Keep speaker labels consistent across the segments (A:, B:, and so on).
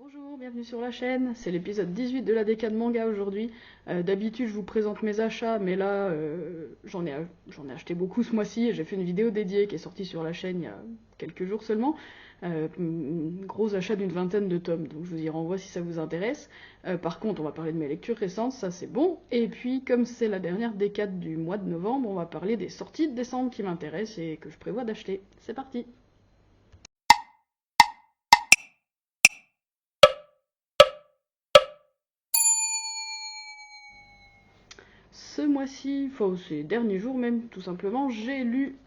A: Bonjour, bienvenue sur la chaîne, c'est l'épisode 18 de la décade manga aujourd'hui. D'habitude je vous présente mes achats, mais là j'en ai acheté beaucoup ce mois-ci et j'ai fait une vidéo dédiée qui est sortie sur la chaîne il y a quelques jours seulement. Gros achat d'une vingtaine de tomes, donc je vous y renvoie si ça vous intéresse. Par contre on va parler de mes lectures récentes, ça c'est bon. Et puis comme c'est la dernière décade du mois de novembre, on va parler des sorties de décembre qui m'intéressent et que je prévois d'acheter. C'est parti! Ce mois-ci, enfin ces derniers jours même, tout simplement, j'ai lu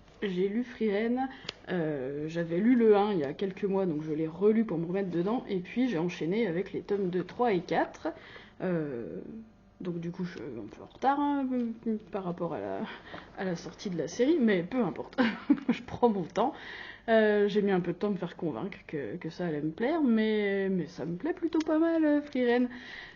A: Frieren. J'avais lu le 1 il y a quelques mois, donc je l'ai relu pour me remettre dedans, et puis j'ai enchaîné avec les tomes 2, 3 et 4. Donc du coup, je suis un peu en retard hein, par rapport à la sortie de la série, mais peu importe, je prends mon temps. J'ai mis un peu de temps à me faire convaincre que ça allait me plaire, mais ça me plaît plutôt pas mal, Frieren.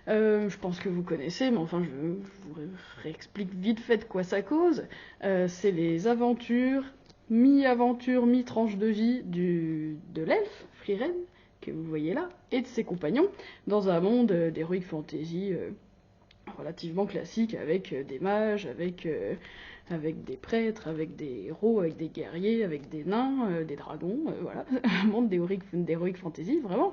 A: Je pense que vous connaissez, mais enfin je vous réexplique vite fait de quoi ça cause. C'est les aventures, mi-tranche de vie de l'elfe, Frieren, que vous voyez là, et de ses compagnons, dans un monde d'heroic fantasy relativement classique, avec des mages, avec des prêtres, avec des héros, avec des guerriers, avec des nains, des dragons, voilà, un monde d'heroic fantasy, vraiment.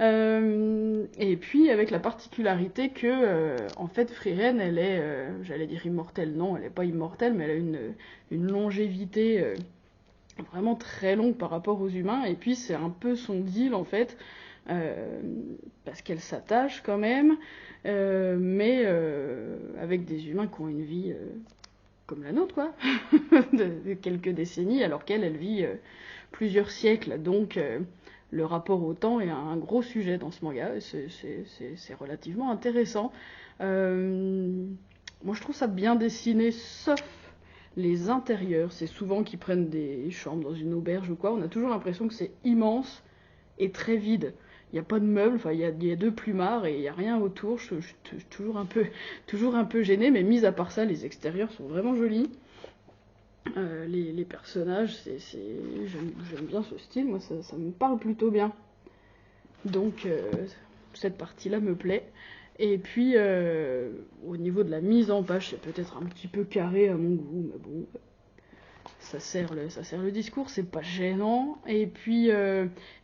A: Et puis avec la particularité que, en fait, Frieren, elle est, j'allais dire immortelle, non, elle n'est pas immortelle, mais elle a une longévité vraiment très longue par rapport aux humains, et puis c'est un peu son deal, en fait, parce qu'elle s'attache quand même, mais avec des humains qui ont une vie comme la nôtre, quoi, de quelques décennies, alors qu'elle, elle vit plusieurs siècles, donc le rapport au temps est un gros sujet dans ce manga, et c'est relativement intéressant. Moi je trouve ça bien dessiné, sauf les intérieurs, c'est souvent qu'ils prennent des chambres dans une auberge ou quoi, on a toujours l'impression que c'est immense et très vide. Il n'y a pas de meubles, enfin il y a deux plumards et il n'y a rien autour, je suis toujours un peu gênée, mais mis à part ça, les extérieurs sont vraiment jolis. Les personnages, j'aime bien ce style, moi ça me parle plutôt bien. Donc cette partie-là me plaît. Et puis au niveau de la mise en page, c'est peut-être un petit peu carré à mon goût, mais bon, ça sert le discours, c'est pas gênant. Et puis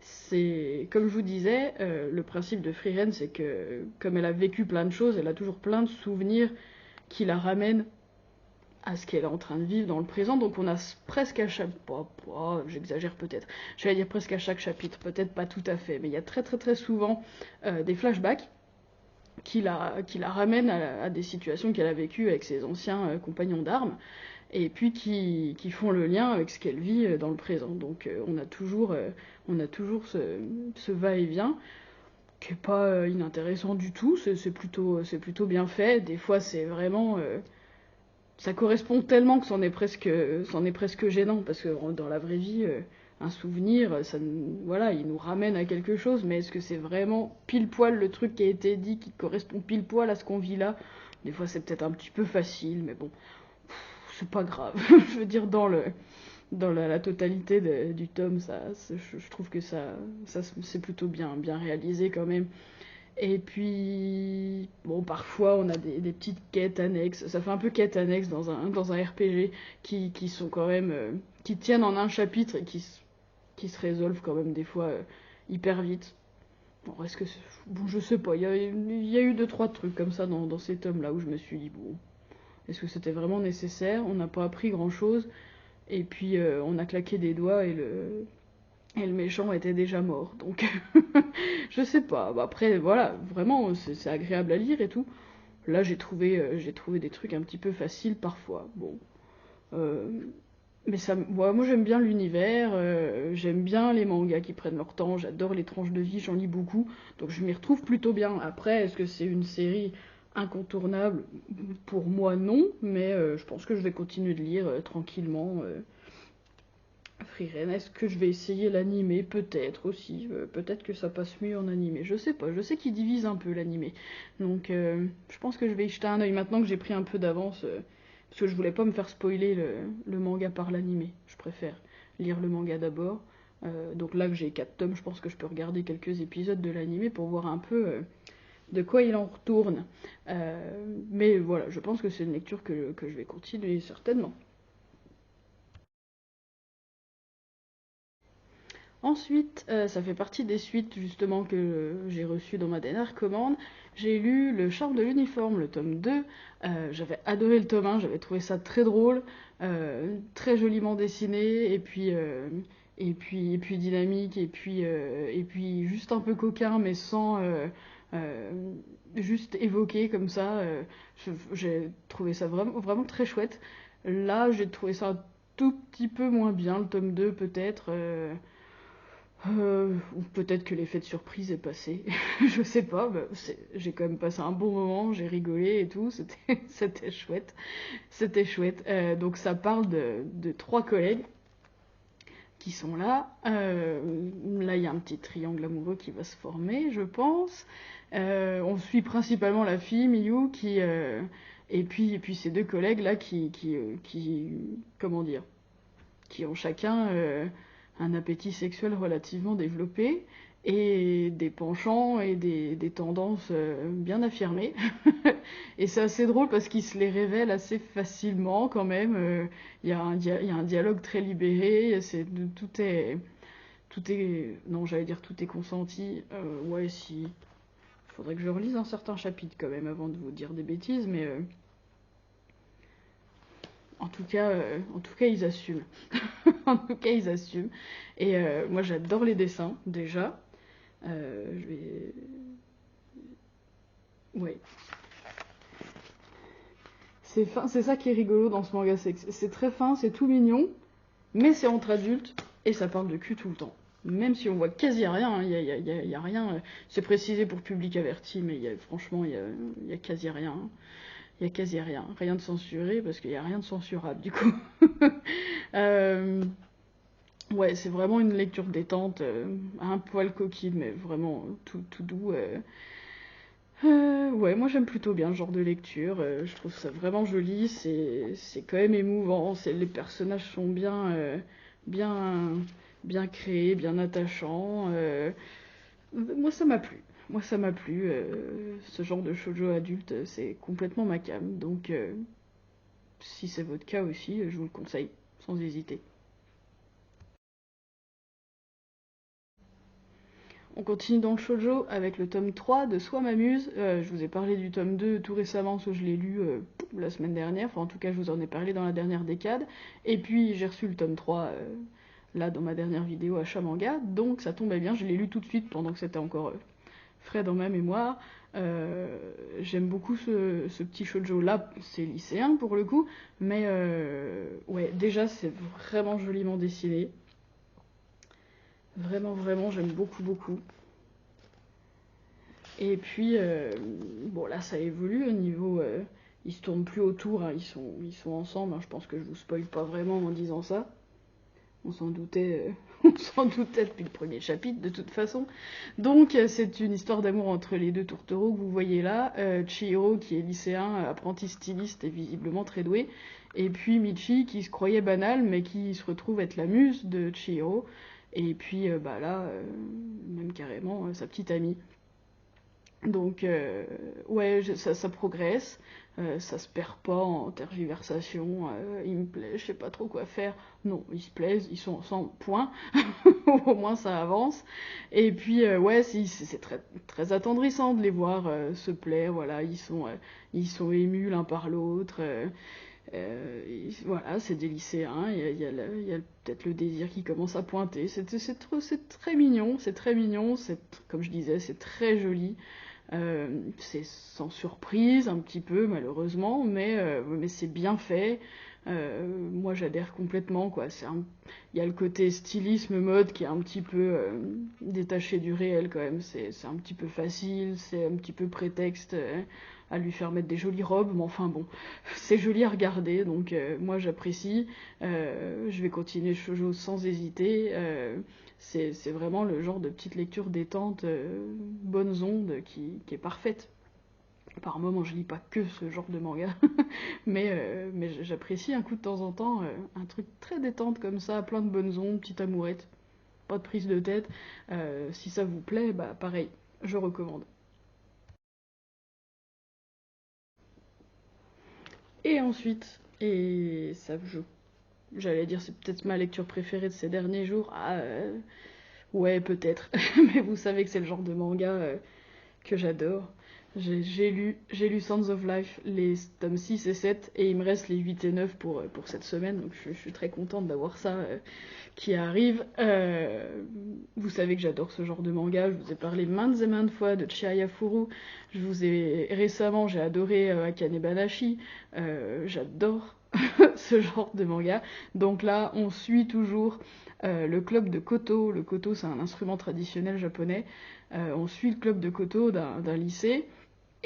A: c'est comme je vous disais, le principe de Frieren, c'est que comme elle a vécu plein de choses, elle a toujours plein de souvenirs qui la ramènent à ce qu'elle est en train de vivre dans le présent, donc on a presque à chaque... j'exagère peut-être, je vais dire presque à chaque chapitre, peut-être pas tout à fait, mais il y a très très très souvent des flashbacks qui la ramènent à des situations qu'elle a vécues avec ses anciens compagnons d'armes, et puis qui font le lien avec ce qu'elle vit dans le présent. Donc on a toujours ce va-et-vient, qui est pas inintéressant du tout, c'est plutôt bien fait, des fois c'est vraiment... ça correspond tellement que c'en est presque gênant, parce que dans la vraie vie, un souvenir, voilà, il nous ramène à quelque chose, mais est-ce que c'est vraiment pile poil le truc qui a été dit, qui correspond pile poil à ce qu'on vit là? Des fois c'est peut-être un petit peu facile, mais bon, c'est pas grave. Je veux dire, dans la totalité du tome, je trouve que ça c'est plutôt bien réalisé quand même. Et puis, bon, parfois on a des petites quêtes annexes, ça fait un peu quête annexe dans un RPG qui sont quand même, qui tiennent en un chapitre et qui se résolvent quand même des fois hyper vite. Bon, est-ce que bon, je sais pas, il y a eu 2-3 trucs comme ça dans ces tomes-là où je me suis dit, bon, est-ce que c'était vraiment nécessaire? On n'a pas appris grand-chose, et puis on a claqué des doigts et le méchant était déjà mort, donc je sais pas. Bah, après, voilà, vraiment, c'est agréable à lire et tout. Là, j'ai trouvé des trucs un petit peu faciles parfois. Bon, euh, mais ça, moi j'aime bien l'univers, j'aime bien les mangas qui prennent leur temps, j'adore les tranches de vie, j'en lis beaucoup, donc je m'y retrouve plutôt bien. Après, est-ce que c'est une série incontournable? Pour moi, non, mais je pense que je vais continuer de lire tranquillement. Frieren, est-ce que je vais essayer l'animé? Peut-être aussi, peut-être que ça passe mieux en animé, je sais pas, je sais qu'il divise un peu l'animé, donc je pense que je vais y jeter un œil maintenant que j'ai pris un peu d'avance, parce que je voulais pas me faire spoiler le manga par l'animé, je préfère lire le manga d'abord, Donc là que j'ai 4 tomes, je pense que je peux regarder quelques épisodes de l'animé pour voir un peu de quoi il en retourne. Mais voilà, je pense que c'est une lecture que je vais continuer certainement. Ensuite, ça fait partie des suites justement que j'ai reçues dans ma dernière commande. J'ai lu Le charme de l'uniforme, le tome 2. J'avais adoré le tome 1, j'avais trouvé ça très drôle, très joliment dessiné, et puis dynamique, et puis juste un peu coquin, mais sans euh, juste évoquer comme ça. J'ai trouvé ça vraiment, vraiment très chouette. Là, j'ai trouvé ça un tout petit peu moins bien, le tome 2 peut-être. Ou peut-être que l'effet de surprise est passé, je sais pas, bah, j'ai quand même passé un bon moment, j'ai rigolé et tout, c'était chouette. C'était chouette. Donc ça parle de 3 collègues qui sont là. Là, il y a un petit triangle amoureux qui va se former, je pense. On suit principalement la fille, Miyu, et puis ces 2 collègues là comment dire, qui ont chacun un appétit sexuel relativement développé et des penchants et des tendances bien affirmées. Et c'est assez drôle parce qu'ils se les révèlent assez facilement quand même. Il y a un dialogue très libéré, tout est, non, j'allais dire tout est consenti. Ouais, si. Il faudrait que je relise un certain chapitre quand même avant de vous dire des bêtises, mais en tout cas, ils assument. En tout cas, ils assument. Et moi, j'adore les dessins, déjà. Je vais... Ouais. C'est fin, c'est ça qui est rigolo dans ce manga, c'est très fin, c'est tout mignon, mais c'est entre adultes, et ça parle de cul tout le temps. Même si on voit quasi rien, il y a rien, c'est précisé pour public averti, mais franchement, il y a quasi rien. Il y a quasi rien. Rien de censuré, parce qu'il n'y a rien de censurable, du coup. Euh, Ouais, c'est vraiment une lecture détente, un poil coquine, mais vraiment tout doux. Ouais, moi j'aime plutôt bien ce genre de lecture. Je trouve ça vraiment joli. C'est quand même émouvant. Les personnages sont bien, bien créés, bien attachants. Moi ça m'a plu. Moi ça m'a plu. Ce genre de shoujo adulte, c'est complètement ma came. Donc si c'est votre cas aussi, je vous le conseille, sans hésiter. On continue dans le shoujo avec le tome 3 de Soi m'amuse. Je vous ai parlé du tome 2 tout récemment, parce que je l'ai lu la semaine dernière. Enfin, en tout cas, je vous en ai parlé dans la dernière décade. Et puis, j'ai reçu le tome 3 là dans ma dernière vidéo à Manga. Donc, ça tombait bien. Je l'ai lu tout de suite pendant que c'était encore frais dans ma mémoire. J'aime beaucoup ce petit shoujo là. C'est lycéen pour le coup. Mais ouais, déjà, c'est vraiment joliment dessiné. Vraiment, vraiment, j'aime beaucoup, beaucoup. Et puis, bon, là, ça évolue au niveau. Ils se tournent plus autour, hein, ils sont ensemble. Hein, je pense que je vous spoil pas vraiment en disant ça. On s'en doutait, on s'en doutait depuis le premier chapitre, de toute façon. Donc, c'est une histoire d'amour entre les 2 tourtereaux que vous voyez là. Chihiro, qui est lycéen, apprenti styliste et visiblement très doué. Et puis Michi, qui se croyait banal, mais qui se retrouve être la muse de Chihiro. Et puis, bah là, même carrément, sa petite amie. Donc, ouais, ça progresse, ça se perd pas en tergiversation, il me plaît, je sais pas trop quoi faire. Non, ils se plaisent, ils sont ensemble, point. Au moins ça avance. Et puis, ouais, c'est très, très attendrissant de les voir se plaire, voilà, ils sont émus l'un par l'autre. Voilà, c'est des lycéens, il y a peut-être le désir qui commence à pointer. C'est très mignon, c'est très mignon, comme je disais, c'est très joli. C'est sans surprise un petit peu malheureusement, mais c'est bien fait. Moi j'adhère complètement quoi. Il y a le côté stylisme mode qui est un petit peu détaché du réel quand même. C'est un petit peu facile, c'est un petit peu prétexte à lui faire mettre des jolies robes, mais enfin bon, c'est joli à regarder, donc moi j'apprécie. Je vais continuer shoujo sans hésiter. C'est vraiment le genre de petite lecture détente, bonnes ondes, qui est parfaite. Par moments, je lis pas que ce genre de manga, mais j'apprécie un coup de temps en temps un truc très détente comme ça, plein de bonnes ondes, petite amourette. pas de prise de tête. Si ça vous plaît, bah pareil, je recommande. Et ensuite, et ça, j'allais dire c'est peut-être ma lecture préférée de ces derniers jours. Ouais, peut-être. Mais vous savez que c'est le genre de manga que j'adore. J'ai lu Sons of Life, les tomes 6 et 7, et il me reste les 8 et 9 pour cette semaine, donc je suis très contente d'avoir ça qui arrive. Vous savez que j'adore ce genre de manga, je vous ai parlé maintes et maintes fois de Chihaya Furu, récemment j'ai adoré Akane Banashi, j'adore ce genre de manga. Donc là, on suit toujours le club de koto. Le koto, c'est un instrument traditionnel japonais. On suit le club de koto d'un lycée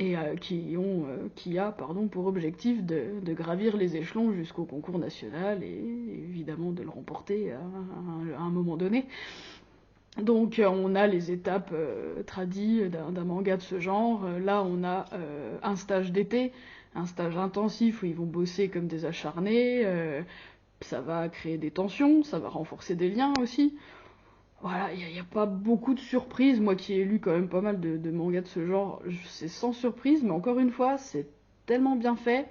A: et qui a pour objectif de gravir les échelons jusqu'au concours national et évidemment de le remporter à un moment donné. Donc on a les étapes tradies d'un manga de ce genre. Là on a un stage d'été, un stage intensif où ils vont bosser comme des acharnés. Ça va créer des tensions, ça va renforcer des liens aussi. Voilà, il n'y a pas beaucoup de surprises. Moi qui ai lu quand même pas mal de mangas de ce genre, c'est sans surprise, mais encore une fois, c'est tellement bien fait.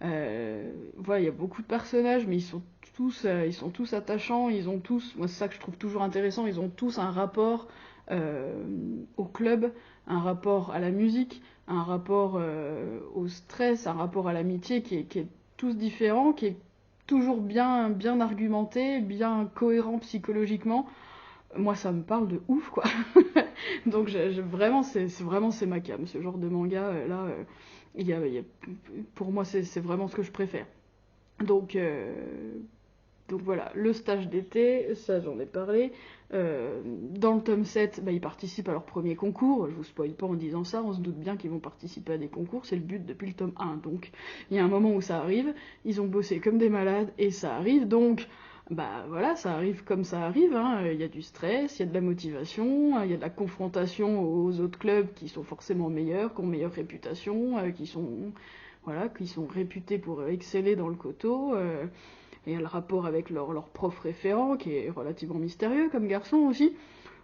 A: Voilà, il y a beaucoup de personnages, mais ils sont tous attachants. Ils ont tous, moi c'est ça que je trouve toujours intéressant, ils ont tous un rapport au club, un rapport à la musique, un rapport au stress, un rapport à l'amitié qui est tous différent, qui est toujours bien argumenté, bien cohérent psychologiquement. Moi ça me parle de ouf quoi. Donc vraiment c'est ma came, ce genre de manga là pour moi c'est vraiment ce que je préfère. Donc donc voilà, le stage d'été, ça j'en ai parlé. Dans le tome 7, bah, ils participent à leur premier concours. Je vous spoil pas en disant ça, on se doute bien qu'ils vont participer à des concours, c'est le but depuis le tome 1. Donc il y a un moment où ça arrive, ils ont bossé comme des malades et ça arrive. Donc bah voilà, ça arrive comme ça arrive. Hein. Il y a du stress, il y a de la motivation, il y a de la confrontation aux autres clubs qui sont forcément meilleurs, qui ont meilleure réputation, qui sont réputés pour exceller dans le koto. Et il y a le rapport avec leur prof référent qui est relativement mystérieux comme garçon aussi.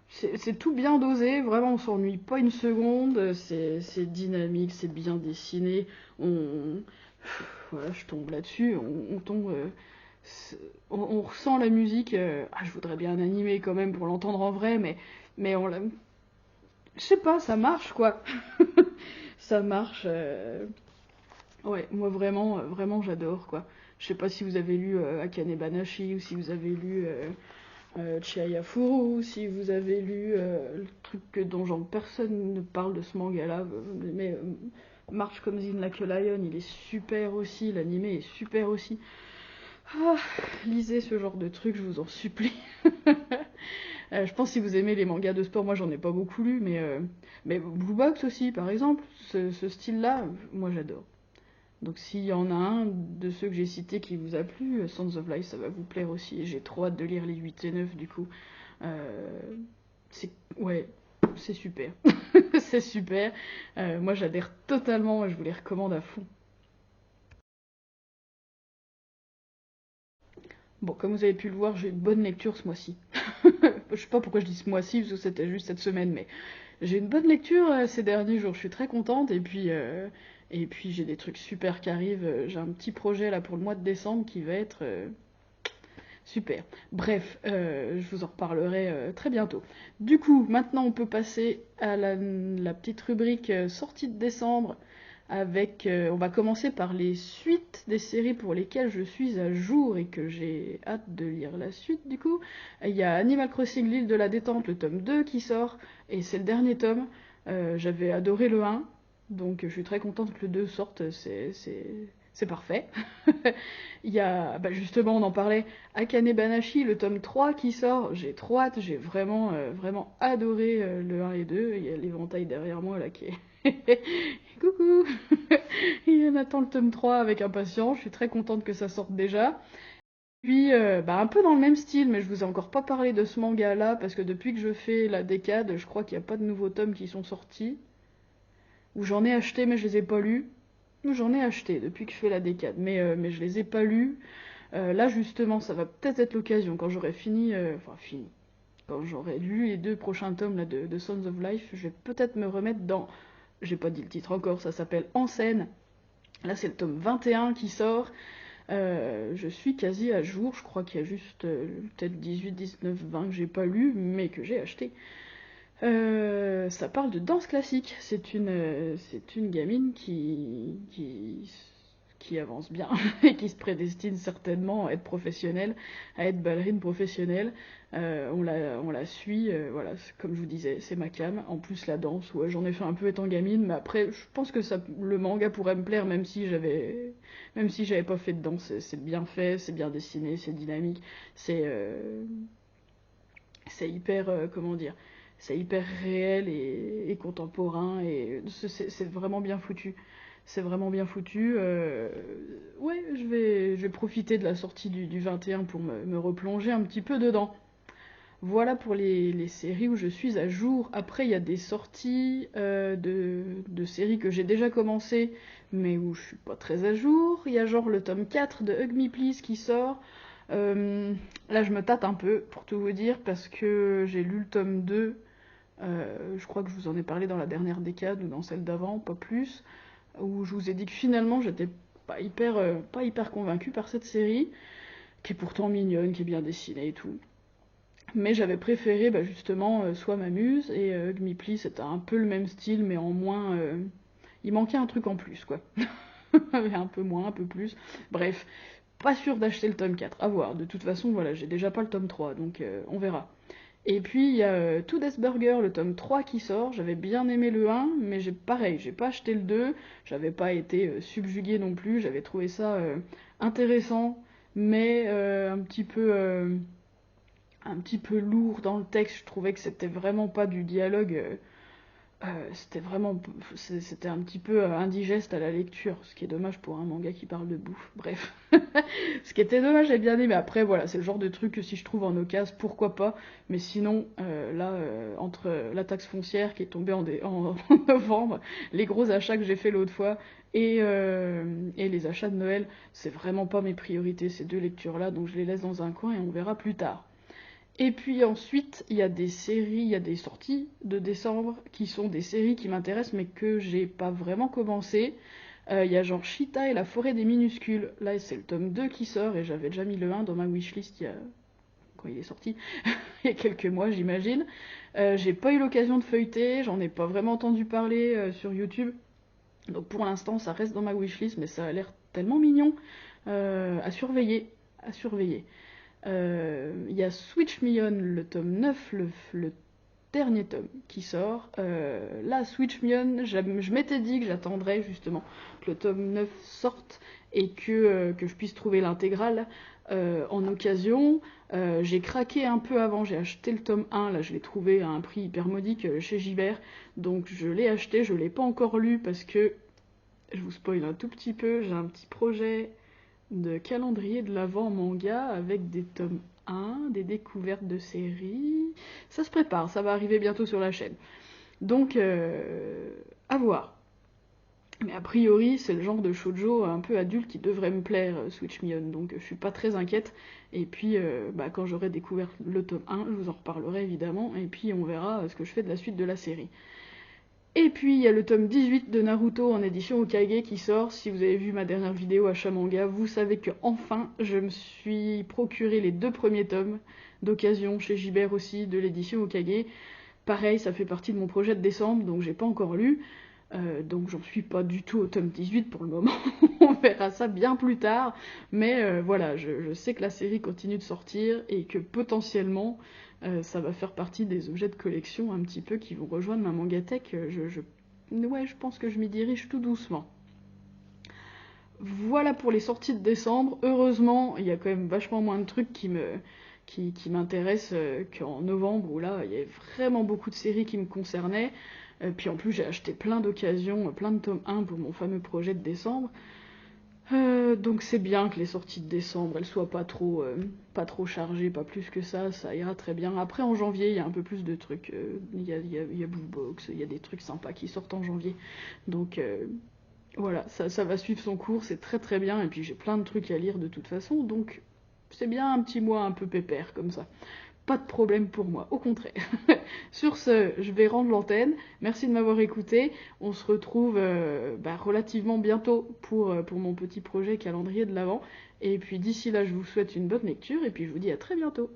A: C'est tout bien dosé, vraiment on s'ennuie pas une seconde, c'est dynamique, c'est bien dessiné, voilà, je tombe là-dessus, on tombe, on ressent la musique, je voudrais bien un animé quand même pour l'entendre en vrai, mais je sais pas, ça marche quoi, ça marche, ouais, moi vraiment j'adore quoi. Je sais pas si vous avez lu Akane Banashi ou si vous avez lu Chihaya Furu, si vous avez lu le truc dont genre personne ne parle de ce manga-là, mais Marche comme Zine Like a Lion, il est super aussi, l'animé est super aussi. Ah, lisez ce genre de truc, je vous en supplie. Je pense que si vous aimez les mangas de sport, moi j'en ai pas beaucoup lu, mais Blue Box aussi, par exemple, ce style-là, moi j'adore. Donc s'il y en a un de ceux que j'ai cités qui vous a plu, Sons of Life, ça va vous plaire aussi. J'ai trop hâte de lire les 8 et 9 du coup. C'est ouais, c'est super. C'est super. Moi j'adhère totalement, je vous les recommande à fond. Bon, comme vous avez pu le voir, j'ai une bonne lecture ce mois-ci. Je sais pas pourquoi je dis ce mois-ci, parce que c'était juste cette semaine, mais j'ai une bonne lecture ces derniers jours, je suis très contente, et puis j'ai des trucs super qui arrivent. J'ai un petit projet là pour le mois de décembre qui va être super. Bref, je vous en reparlerai très bientôt. Du coup, maintenant on peut passer à la petite rubrique sortie de décembre on va commencer par les suites des séries pour lesquelles je suis à jour et que j'ai hâte de lire la suite du coup. Il y a Animal Crossing l'île de la détente, le tome 2 qui sort, et c'est le dernier tome. J'avais adoré le 1, donc je suis très contente que le 2 sorte, c'est parfait. Il y a, justement, on en parlait, Akane Banashi, le tome 3 qui sort, j'ai trop hâte, j'ai vraiment adoré le 1 et 2, il y a l'éventail derrière moi là qui est... Coucou. Il attend le tome 3 avec impatience, je suis très contente que ça sorte déjà. Puis, un peu dans le même style, mais je vous ai encore pas parlé de ce manga-là, parce que depuis que je fais la décade, je crois qu'il n'y a pas de nouveaux tomes qui sont sortis. Ou j'en ai acheté, mais je les ai pas lus. Ou j'en ai acheté depuis que je fais la décade, mais je les ai pas lus. Là, justement, ça va peut-être être l'occasion, quand j'aurai fini... fini. quand j'aurai lu les 2 prochains tomes là, de Sons of Life, je vais peut-être me remettre dans... J'ai pas dit le titre encore, ça s'appelle En scène. Là, c'est le tome 21 qui sort. Je suis quasi à jour, je crois qu'il y a juste peut-être 18, 19, 20 que j'ai pas lu, mais que j'ai acheté. Ça parle de danse classique. C'est une gamine qui avance bien et qui se prédestine certainement à être professionnelle, à être ballerine professionnelle. On la suit, voilà, comme je vous disais, c'est ma cam. En plus, la danse, ouais, j'en ai fait un peu étant gamine, mais après, je pense que le manga pourrait me plaire, même si j'avais pas fait de danse. C'est bien fait, c'est bien dessiné, c'est dynamique, c'est, euh, c'est hyper, comment dire, c'est hyper réel et contemporain, et c'est vraiment bien foutu. C'est vraiment bien foutu. Ouais, je vais profiter de la sortie du 21 pour me replonger un petit peu dedans. Voilà pour les séries où je suis à jour. Après, il y a des sorties de séries que j'ai déjà commencé, mais où je suis pas très à jour. Il y a genre le tome 4 de Hug Me Please qui sort. Là, je me tâte un peu, pour tout vous dire, parce que j'ai lu le tome 2. Je crois que je vous en ai parlé dans la dernière décade ou dans celle d'avant, pas plus, où je vous ai dit que finalement, j'étais pas hyper convaincue par cette série, qui est pourtant mignonne, qui est bien dessinée et tout. Mais j'avais préféré justement Soit m'amuse et Hug Me Please, c'était un peu le même style, mais en moins. Il manquait un truc en plus, quoi. Un peu moins, un peu plus. Bref, pas sûr d'acheter le tome 4, à voir. De toute façon, voilà, j'ai déjà pas le tome 3, donc on verra. Et puis il y a To Death Burger, le tome 3 qui sort. J'avais bien aimé le 1, mais pareil, j'ai pas acheté le 2. J'avais pas été subjuguée non plus. J'avais trouvé ça intéressant, mais un petit peu lourd dans le texte. Je trouvais que c'était vraiment pas du dialogue. C'était un petit peu indigeste à la lecture, ce qui est dommage pour un manga qui parle de bouffe. Bref, ce qui était dommage, j'ai bien aimé. Après, voilà, c'est le genre de truc que si je trouve en occasion, pourquoi pas. Mais sinon, là, entre la taxe foncière qui est tombée en novembre, les gros achats que j'ai fait l'autre fois et les achats de Noël, c'est vraiment pas mes priorités ces 2 lectures-là, donc je les laisse dans un coin et on verra plus tard. Et puis ensuite, il y a des séries, il y a des sorties de décembre qui sont des séries qui m'intéressent mais que j'ai pas vraiment commencé. Il y a genre Cheetah et la forêt des minuscules. Là, c'est le tome 2 qui sort et j'avais déjà mis le 1 dans ma wishlist quand il est sorti, il y a quelques mois, j'imagine. J'ai pas eu l'occasion de feuilleter, j'en ai pas vraiment entendu parler sur YouTube. Donc pour l'instant, ça reste dans ma wishlist, mais ça a l'air tellement mignon. À surveiller, à surveiller. Il y a Switch Me On, le tome 9, le dernier tome qui sort. Là, Switch Me On, je m'étais dit que j'attendrais justement que le tome 9 sorte et que je puisse trouver l'intégrale en occasion. J'ai craqué un peu avant, j'ai acheté le tome 1, là je l'ai trouvé à un prix hyper modique chez Gibert, donc je l'ai acheté, je l'ai pas encore lu parce que, je vous spoil un tout petit peu, j'ai un petit projet de calendrier de l'Avent manga avec des tomes 1, des découvertes de séries. Ça se prépare, ça va arriver bientôt sur la chaîne. Donc, à voir. Mais a priori, c'est le genre de shoujo un peu adulte qui devrait me plaire, Switch Me On, donc je suis pas très inquiète. Et puis, quand j'aurai découvert le tome 1, je vous en reparlerai évidemment, et puis on verra ce que je fais de la suite de la série. Et puis il y a le tome 18 de Naruto en édition Okage qui sort. Si vous avez vu ma dernière vidéo achat manga, vous savez que enfin je me suis procuré les 2 premiers tomes d'occasion chez Gibert aussi de l'édition Okage. Pareil, ça fait partie de mon projet de décembre, donc j'ai pas encore lu. Donc j'en suis pas du tout au tome 18 pour le moment. On verra ça bien plus tard. Mais voilà, je sais que la série continue de sortir et que potentiellement ça va faire partie des objets de collection un petit peu qui vont rejoindre ma mangatech. Ouais, je pense que je m'y dirige tout doucement. Voilà pour les sorties de décembre. Heureusement, il y a quand même vachement moins de trucs qui m'intéressent qu'en novembre où là, il y avait vraiment beaucoup de séries qui me concernaient. Puis en plus, j'ai acheté plein d'occasions, plein de tomes 1 pour mon fameux projet de décembre. Donc c'est bien que les sorties de décembre, elles soient pas trop chargées, pas plus que ça ira très bien. Après en janvier, il y a un peu plus de trucs. Il y a Blue Box, il y a des trucs sympas qui sortent en janvier. Donc voilà, ça va suivre son cours, c'est très très bien. Et puis j'ai plein de trucs à lire de toute façon, donc c'est bien un petit mois un peu pépère comme ça. pas de problème pour moi, au contraire. Sur ce, je vais rendre l'antenne. Merci de m'avoir écouté. On se retrouve relativement bientôt pour mon petit projet calendrier de l'Avent. Et puis d'ici là, je vous souhaite une bonne lecture et puis je vous dis à très bientôt.